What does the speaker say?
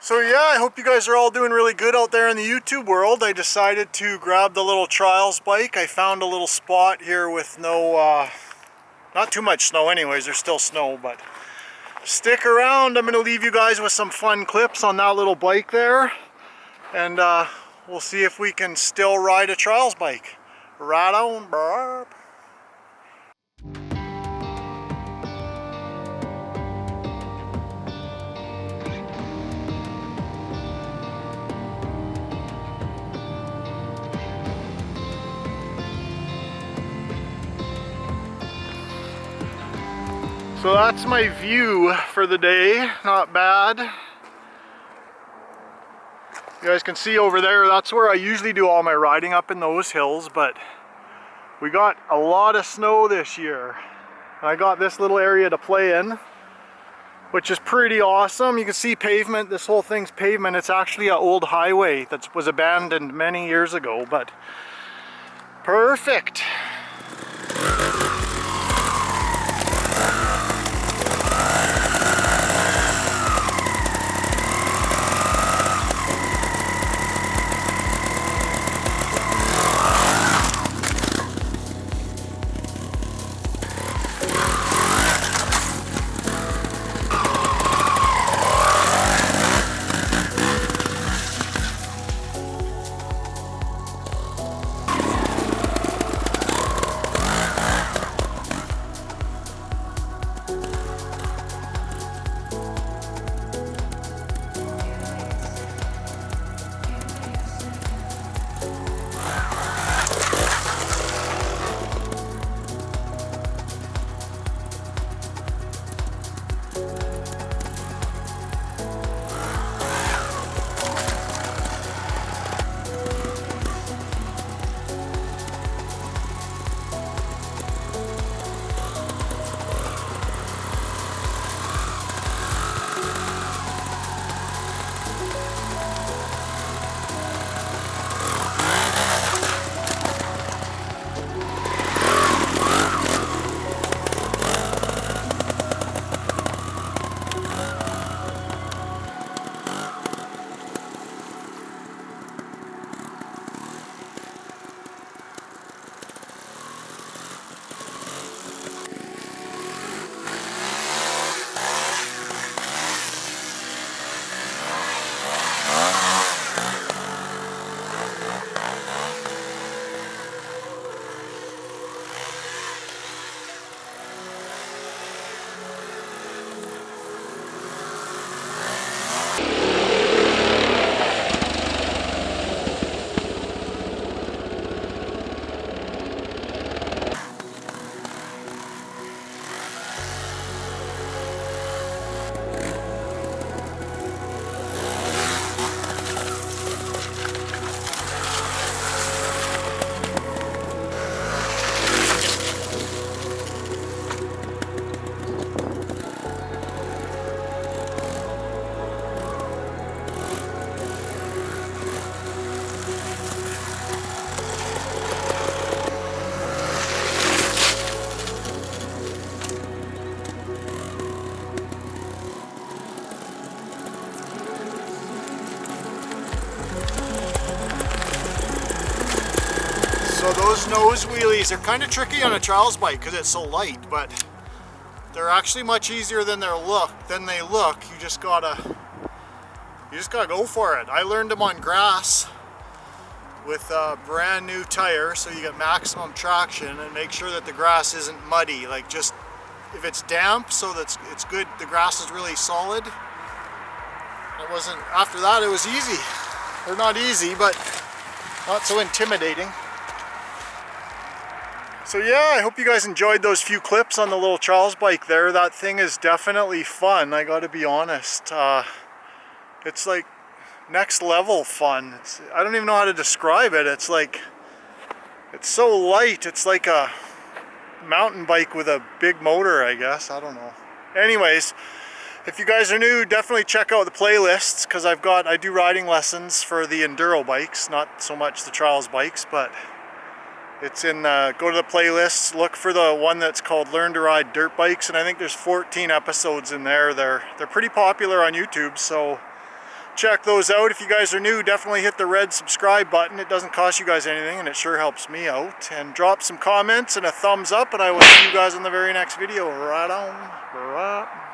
So yeah, I hope you guys are all doing really good out there in the YouTube world. I decided to grab the little trials bike. I found a little spot here with no, not too much snow anyways, there's still snow, but stick around. I'm going to leave you guys with some fun clips on that little bike there. And we'll see if we can still ride a trials bike. Right on, Barb. So that's my view for the day, not bad. You guys can see over there, that's where I usually do all my riding, up in those hills, but we got a lot of snow this year. I got this little area to play in, which is pretty awesome. You can see pavement, this whole thing's pavement. It's actually an old highway that was abandoned many years ago, but perfect. So those nose wheelies are kind of tricky on a trials bike because it's so light, but they're actually much easier than they look. You just gotta go for it. I learned them on grass with a brand new tire, so you get maximum traction, and make sure that the grass isn't muddy. Like, just if it's damp, so that it's good. The grass is really solid. It wasn't. After that, it was easy. Or not easy, but not so intimidating. So yeah, I hope you guys enjoyed those few clips on the little trials bike there. That thing is definitely fun, I gotta be honest. It's like next level fun. I don't even know how to describe it. It's so light. It's like a mountain bike with a big motor, I guess. I don't know. Anyways, if you guys are new, definitely check out the playlists, because I do riding lessons for the Enduro bikes, not so much the trials bikes, but it's in, go to the playlists, look for the one that's called Learn to Ride Dirt Bikes, and I think there's 14 episodes in there. They're pretty popular on YouTube, so check those out. If you guys are new, definitely hit the red subscribe button. It doesn't cost you guys anything and it sure helps me out. And drop some comments and a thumbs up, and I will see you guys in the very next video. Right on. Right.